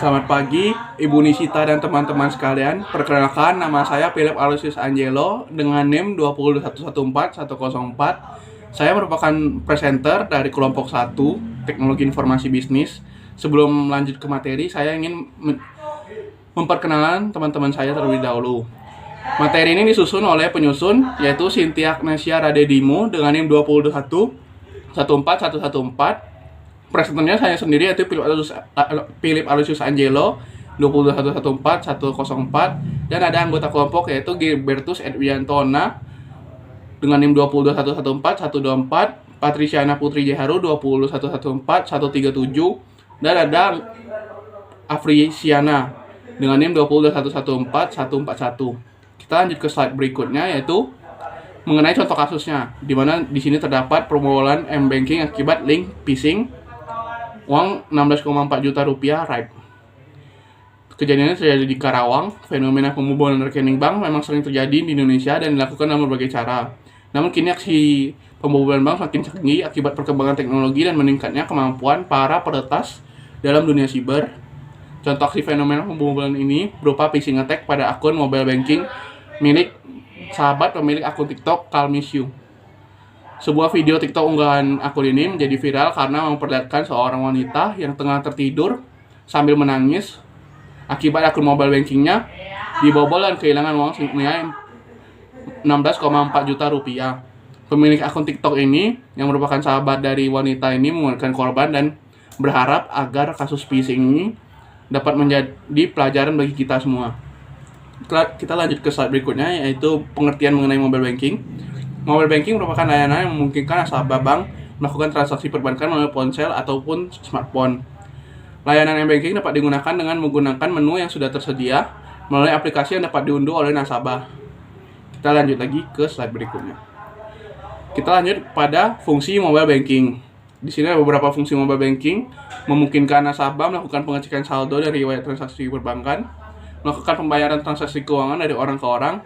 Selamat pagi, Ibu Nisita dan teman-teman sekalian. Perkenalkan, nama saya Philip Aloysius Angelo dengan NIM 20114-104. Saya merupakan presenter dari kelompok 1, Teknologi Informasi Bisnis. Sebelum lanjut ke materi, saya ingin memperkenalkan teman-teman saya terlebih dahulu. Materi ini disusun oleh penyusun, yaitu Cynthia Agnesia Radedimu dengan NIM 20114-114. Presenternya saya sendiri, yaitu Philip Aloysius Angelo 20114-104, dan ada anggota kelompok yaitu Gilbertus Edwiantona dengan NIM 20114-124, Patriciana Putri Jeharu 20114-137, dan ada Afrisiana dengan NIM 20114-141. Kita lanjut ke slide berikutnya, yaitu mengenai contoh kasusnya, di mana di sini terdapat permohonan m-banking akibat link phishing uang 16,4 juta rupiah RIP. Kejadiannya terjadi di Karawang. Fenomena pembobolan rekening bank memang sering terjadi di Indonesia dan dilakukan dalam berbagai cara. Namun kini aksi pembobolan bank semakin canggih akibat perkembangan teknologi dan meningkatnya kemampuan para peretas dalam dunia siber. Contoh aksi fenomena pembobolan ini berupa phishing attack pada akun mobile banking milik sahabat pemilik akun TikTok Kalmisyu. Sebuah video TikTok unggahan akun ini menjadi viral karena memperlihatkan seorang wanita yang tengah tertidur sambil menangis akibat akun mobile bankingnya dibobol dan kehilangan uang senilai 16,4 juta rupiah. Pemilik akun TikTok ini yang merupakan sahabat dari wanita ini menguatkan korban dan berharap agar kasus phishing ini dapat menjadi pelajaran bagi kita semua. Kita lanjut ke slide berikutnya, yaitu pengertian mengenai mobile banking. Mobile banking merupakan layanan yang memungkinkan nasabah bank melakukan transaksi perbankan melalui ponsel ataupun smartphone. Layanan m-banking dapat digunakan dengan menggunakan menu yang sudah tersedia melalui aplikasi yang dapat diunduh oleh nasabah. Kita lanjut lagi ke slide berikutnya. Kita lanjut pada fungsi mobile banking. Di sini ada beberapa fungsi mobile banking, memungkinkan nasabah melakukan pengecekan saldo dari riwayat transaksi perbankan, melakukan pembayaran transaksi keuangan dari orang ke orang,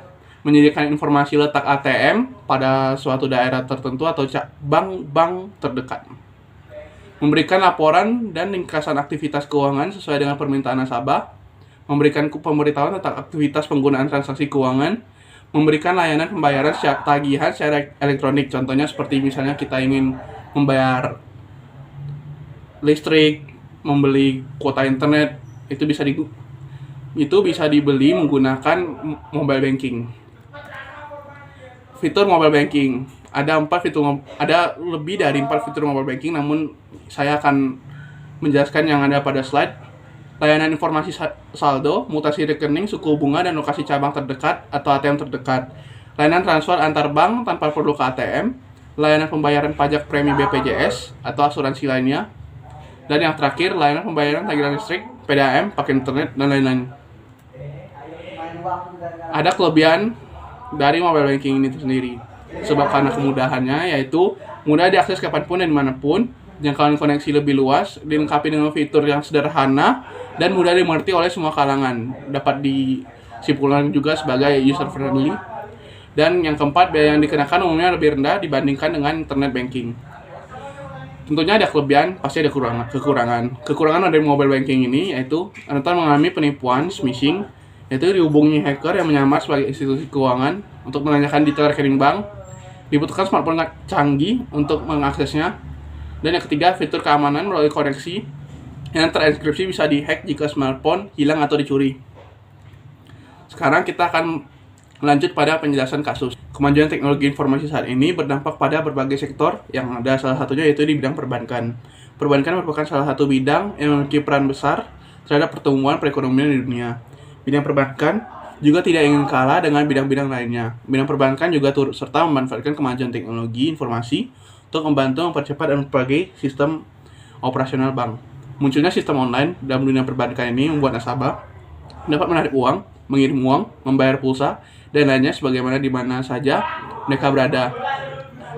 menyediakan informasi letak ATM pada suatu daerah tertentu atau bank terdekat, memberikan laporan dan ringkasan aktivitas keuangan sesuai dengan permintaan nasabah, memberikan pemberitahuan tentang aktivitas penggunaan transaksi keuangan, memberikan layanan pembayaran secara tagihan secara elektronik. Contohnya seperti misalnya kita ingin membayar listrik, membeli kuota internet, itu bisa dibeli menggunakan mobile banking. Fitur mobile banking, ada lebih dari 4 fitur mobile banking, namun saya akan menjelaskan yang ada pada slide. Layanan informasi saldo, mutasi rekening, suku bunga, dan lokasi cabang terdekat atau ATM terdekat. Layanan transfer antar bank tanpa perlu ke ATM. Layanan pembayaran pajak premi BPJS atau asuransi lainnya. Dan yang terakhir, layanan pembayaran tagihan listrik, PDAM, pakai internet, dan lain-lain. Ada kelebihan dari mobile banking ini sendiri, sebab karena kemudahannya, yaitu mudah diakses kapanpun dan dimanapun, jangkauan koneksi lebih luas, dilengkapi dengan fitur yang sederhana dan mudah dimengerti oleh semua kalangan, dapat disimpulkan juga sebagai user friendly. Dan yang keempat, biaya yang dikenakan umumnya lebih rendah dibandingkan dengan internet banking. Tentunya ada kelebihan, pasti ada kekurangan. Kekurangan dari mobile banking ini yaitu rentan mengalami penipuan, smishing, yaitu dihubungi hacker yang menyamar sebagai institusi keuangan untuk menanyakan detail rekening bank. Dibutuhkan smartphone canggih untuk mengaksesnya. Dan yang ketiga, fitur keamanan melalui koneksi yang terenkripsi bisa dihack jika smartphone hilang atau dicuri. Sekarang kita akan lanjut pada penjelasan kasus. Kemajuan teknologi informasi saat ini berdampak pada berbagai sektor yang ada, salah satunya yaitu di bidang perbankan. Perbankan merupakan salah satu bidang yang memiliki peran besar terhadap pertumbuhan perekonomian di dunia. Bidang perbankan juga tidak ingin kalah dengan bidang-bidang lainnya. Bidang perbankan juga turut serta memanfaatkan kemajuan teknologi informasi untuk membantu mempercepat dan memperbaiki sistem operasional bank. Munculnya sistem online dalam dunia perbankan ini membuat nasabah dapat menarik uang, mengirim uang, membayar pulsa, dan lainnya sebagaimana di mana saja mereka berada.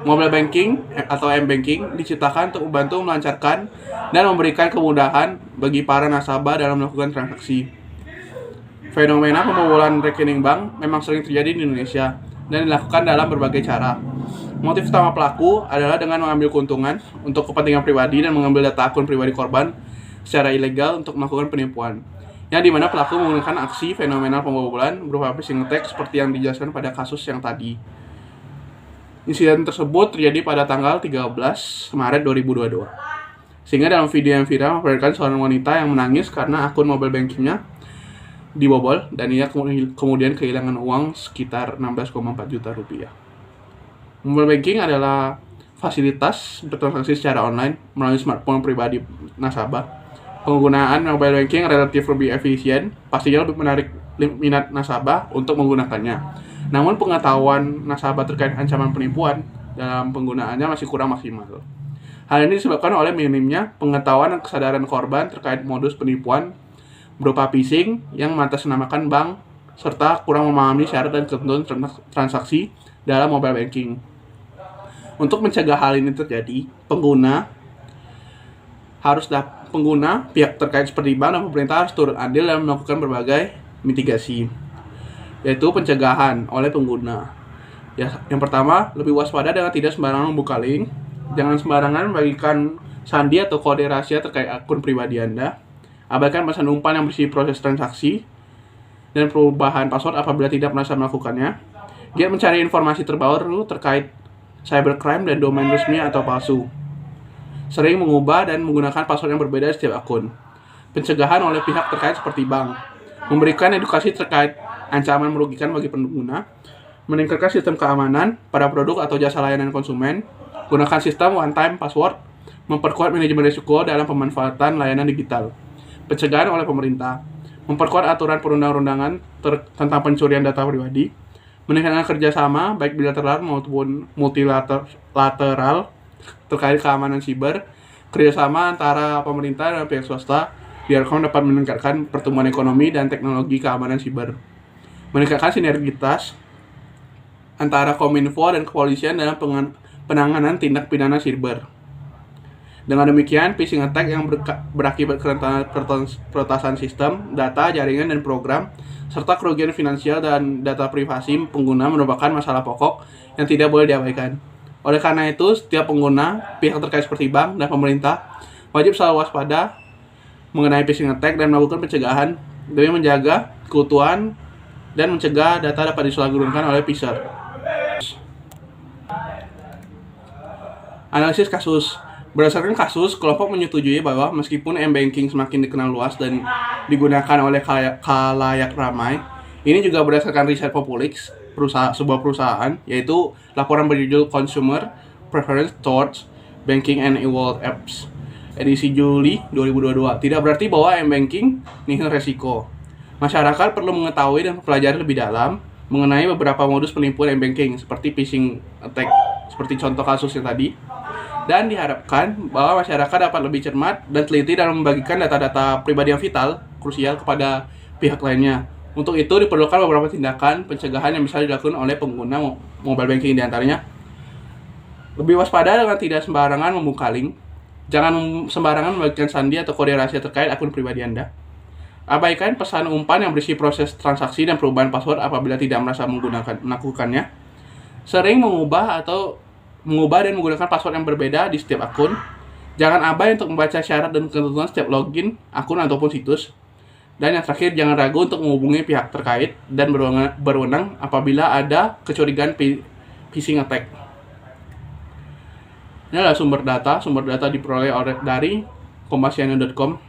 Mobile banking atau m-banking diciptakan untuk membantu melancarkan dan memberikan kemudahan bagi para nasabah dalam melakukan transaksi. Fenomena pembobolan rekening bank memang sering terjadi di Indonesia dan dilakukan dalam berbagai cara. Motif utama pelaku adalah dengan mengambil keuntungan untuk kepentingan pribadi dan mengambil data akun pribadi korban secara ilegal untuk melakukan penipuan, yang dimana pelaku menggunakan aksi fenomenal pembobolan berupa phishing attack seperti yang dijelaskan pada kasus yang tadi. Insiden tersebut terjadi pada tanggal 13 Maret 2022. Sehingga dalam video yang viral memperlihatkan seorang wanita yang menangis karena akun mobile bankingnya dibobol dan ia kemudian kehilangan uang sekitar 16,4 juta rupiah. Mobile banking adalah fasilitas bertransaksi secara online melalui smartphone pribadi nasabah. Penggunaan mobile banking relatif lebih efisien, pastinya lebih menarik minat nasabah untuk menggunakannya. Namun pengetahuan nasabah terkait ancaman penipuan dalam penggunaannya masih kurang maksimal. Hal ini disebabkan oleh minimnya pengetahuan dan kesadaran korban terkait modus penipuan berupa phishing yang mengatasnamakan bank, serta kurang memahami syarat dan ketentuan transaksi dalam mobile banking. Untuk mencegah hal ini terjadi, pengguna, pihak terkait seperti bank dan pemerintah harus turut andil dalam melakukan berbagai mitigasi, yaitu pencegahan oleh pengguna. Yang pertama, lebih waspada dengan tidak sembarangan membuka link. Jangan sembarangan membagikan sandi atau kode rahasia terkait akun pribadi Anda. Abaikan pesan umpan yang berisi proses transaksi dan perubahan password apabila tidak merasa melakukannya. Giat mencari informasi terbaru terkait cybercrime dan domain resmi atau palsu. Sering mengubah dan menggunakan password yang berbeda di setiap akun. Pencegahan oleh pihak terkait seperti bank. Memberikan edukasi terkait ancaman merugikan bagi pengguna. Meningkatkan sistem keamanan pada produk atau jasa layanan konsumen. Gunakan sistem one-time password. Memperkuat manajemen risiko dalam pemanfaatan layanan digital. Pencegahan oleh pemerintah, memperkuat aturan perundang-undangan tentang pencurian data pribadi, meningkatkan kerjasama baik bilateral maupun multilateral terkait keamanan siber, kerjasama antara pemerintah dan pihak swasta diharapkan dapat meningkatkan pertumbuhan ekonomi dan teknologi keamanan siber, meningkatkan sinergitas antara Kominfo dan kepolisian dalam penanganan tindak pidana siber. Dengan demikian, phishing attack yang berakibat keretasan sistem, data, jaringan, dan program, serta kerugian finansial dan data privasi pengguna merupakan masalah pokok yang tidak boleh diabaikan. Oleh karena itu, setiap pengguna, pihak terkait seperti bank dan pemerintah, wajib selalu waspada mengenai phishing attack dan melakukan pencegahan demi menjaga keutuhan dan mencegah data dapat disalahgunakan oleh phisher. Analisis kasus. Berdasarkan kasus, kelompok menyetujui bahwa meskipun m-banking semakin dikenal luas dan digunakan oleh khalayak ramai, ini juga berdasarkan riset Populix, sebuah perusahaan, yaitu laporan berjudul Consumer Preference Towards Banking and E-Wallet Apps, edisi Juli 2022. Tidak berarti bahwa m-banking nihil resiko. Masyarakat perlu mengetahui dan mempelajari lebih dalam mengenai beberapa modus penipuan m-banking, seperti phishing attack, seperti contoh kasus yang tadi. Dan diharapkan bahwa masyarakat dapat lebih cermat dan teliti dalam membagikan data-data pribadi yang vital, krusial kepada pihak lainnya. Untuk itu diperlukan beberapa tindakan pencegahan yang bisa dilakukan oleh pengguna mobile banking, diantaranya lebih waspada dengan tidak sembarangan membuka link. Jangan sembarangan membagikan sandi atau kode rahasia terkait akun pribadi Anda. Abaikan pesan umpan yang berisi proses transaksi dan perubahan password apabila tidak merasa melakukannya. Sering mengubah dan menggunakan password yang berbeda di setiap akun. Jangan abai untuk membaca syarat dan ketentuan setiap login, akun ataupun situs. Dan yang terakhir, jangan ragu untuk menghubungi pihak terkait dan berwenang apabila ada kecurigaan phishing attack. Ini adalah sumber data diperoleh dari kompasiano.com.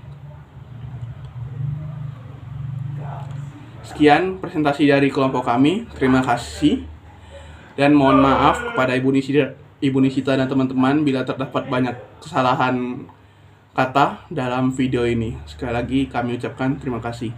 Sekian presentasi dari kelompok kami. Terima kasih. Dan mohon maaf kepada Ibu Nisita dan teman-teman bila terdapat banyak kesalahan kata dalam video ini. Sekali lagi kami ucapkan terima kasih.